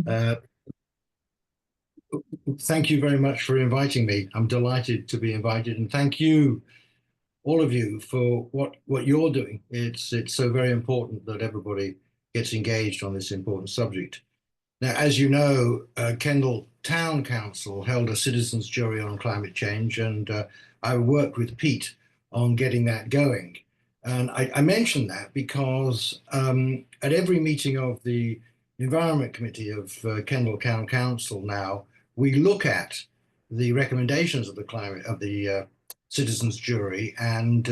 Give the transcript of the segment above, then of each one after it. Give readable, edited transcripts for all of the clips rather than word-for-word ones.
Uh, Thank you very much for inviting me. I'm delighted to be invited, and thank you, all of you, for what you're doing. It's so very important that everybody gets engaged on this important subject. Now, as you know, Kendal Town Council held a citizens' jury on climate change, and I worked with Pete on getting that going. And I mention that because at every meeting of the Environment Committee of Kendal Town Council now, we look at the recommendations of the climate of the citizens' jury, and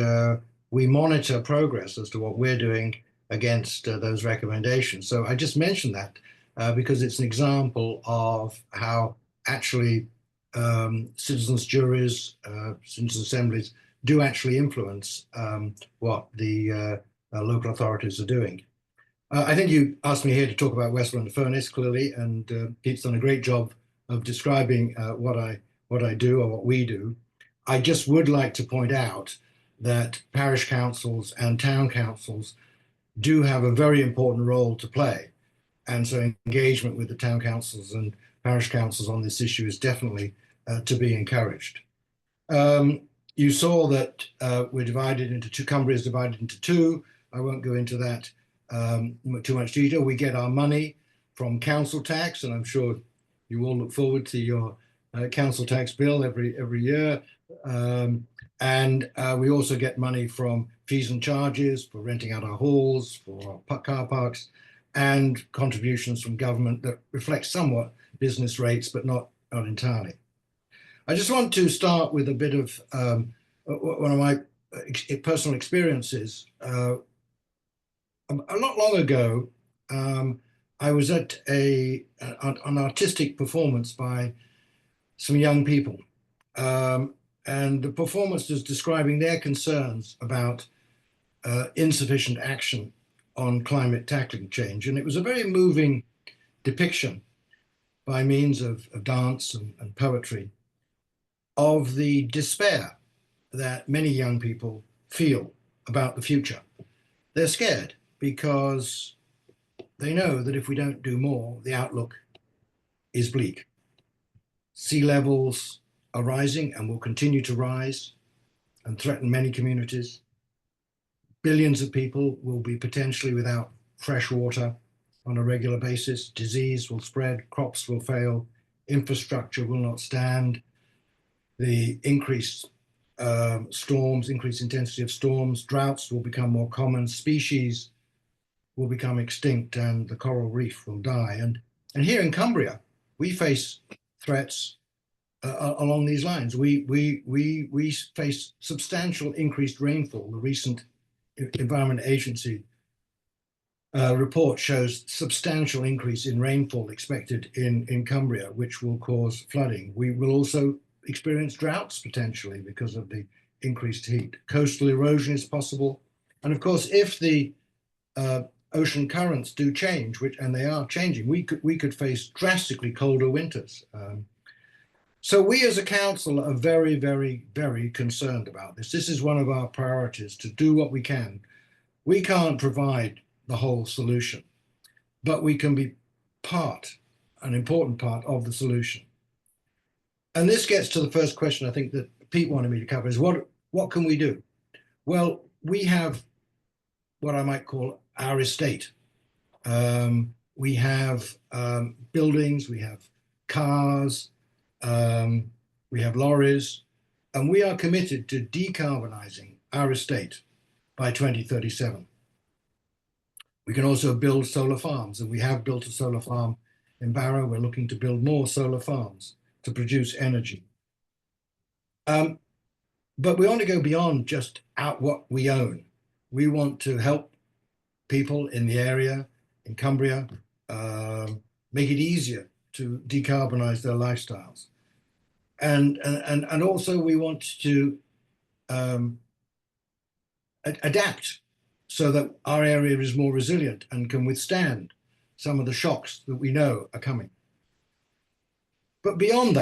we monitor progress as to what we're doing against those recommendations. So I just mentioned that because it's an example of how actually citizens' juries, citizens' assemblies do actually influence what the local authorities are doing. I think you asked me here to talk about Westmorland Furness, clearly, and Pete's done a great job of describing what I do or what we do. I just would like to point out that parish councils and town councils do have a very important role to play. And so engagement with the town councils and parish councils on this issue is definitely to be encouraged. You saw that we're divided into two, Cumbria is divided into two. I won't go into that too much detail. We get our money from council tax, and I'm sure you all look forward to your council tax bill every year. And we also get money from fees and charges for renting out our halls, for our car parks, and contributions from government that reflect somewhat business rates, but not entirely. I just want to start with a bit of one of my personal experiences. A lot long ago, I was at an artistic performance by some young people. And the performance was describing their concerns about insufficient action on climate tackling change. And it was a very moving depiction by means of dance and poetry of the despair that many young people feel about the future. They're scared because they know that if we don't do more, the outlook is bleak. Sea levels are rising and will continue to rise and threaten many communities. Billions of people will be potentially without fresh water on a regular basis. Disease will spread, crops will fail, infrastructure will not stand. The increased storms, increased intensity of storms, droughts will become more common, species will become extinct, and the coral reef will die. And here in Cumbria, we face threats along these lines. We face substantial increased rainfall. The recent Environment Agency report shows substantial increase in rainfall expected in Cumbria, which will cause flooding. We will also experience droughts potentially because of the increased heat. Coastal erosion is possible. And of course, if the ocean currents do change, and they are changing, we could face drastically colder winters. So we as a council are very, very, very concerned about this. This is one of our priorities, to do what we can. We can't provide the whole solution, but we can be an important part of the solution. And this gets to the first question I think that Pete wanted me to cover, is what can we do? Well, we have what I might call our estate. We have buildings, we have cars, we have lorries, and we are committed to decarbonising our estate by 2037. We can also build solar farms, and we have built a solar farm in Barrow. We're looking to build more solar farms to produce energy. But we want to go beyond just what we own. We want to help people in the area, in Cumbria, make it easier to decarbonise their lifestyles. And also we want to adapt so that our area is more resilient and can withstand some of the shocks that we know are coming. But beyond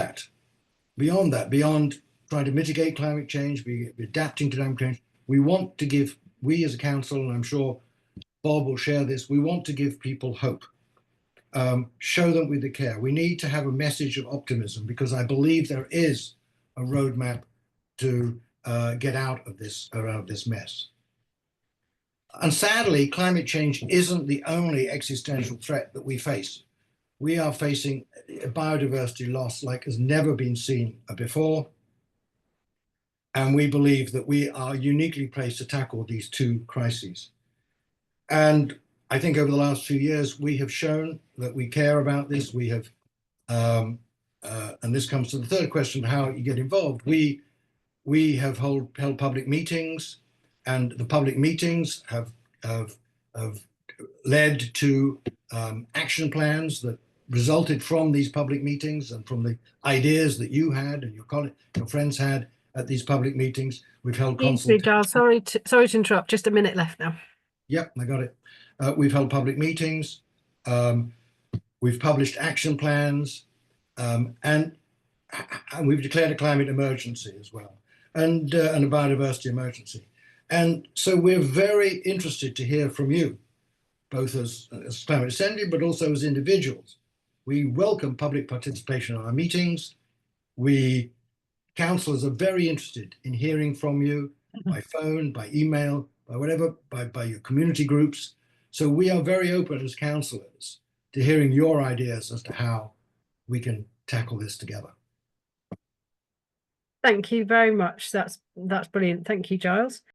trying to mitigate climate change, be adapting to climate change, we as a council, and I'm sure Bob will share this, we want to give people hope. show them with the care. We need to have a message of optimism, because I believe there is a roadmap to get out of this mess. And sadly, climate change isn't the only existential threat that we face. We are facing a biodiversity loss like has never been seen before. And we believe that we are uniquely placed to tackle these two crises. And I think over the last few years, we have shown that we care about this. We have, and this comes to the third question, how you get involved. We have held public meetings, and the public meetings have led to action plans that resulted from these public meetings and from the ideas that you had and your friends had at these public meetings. We've held consultations. Giles, sorry to interrupt. Just a minute left now. Yep, I got it. We've held public meetings. We've published action plans, and we've declared a climate emergency as well, and a biodiversity emergency. And so we're very interested to hear from you, both as Climate Assembly, but also as individuals. We welcome public participation in our meetings. We, councillors, are very interested in hearing from you by phone, by email, by whatever, by your community groups. So we are very open as councillors to hearing your ideas as to how we can tackle this together. Thank you very much. That's brilliant. Thank you, Giles.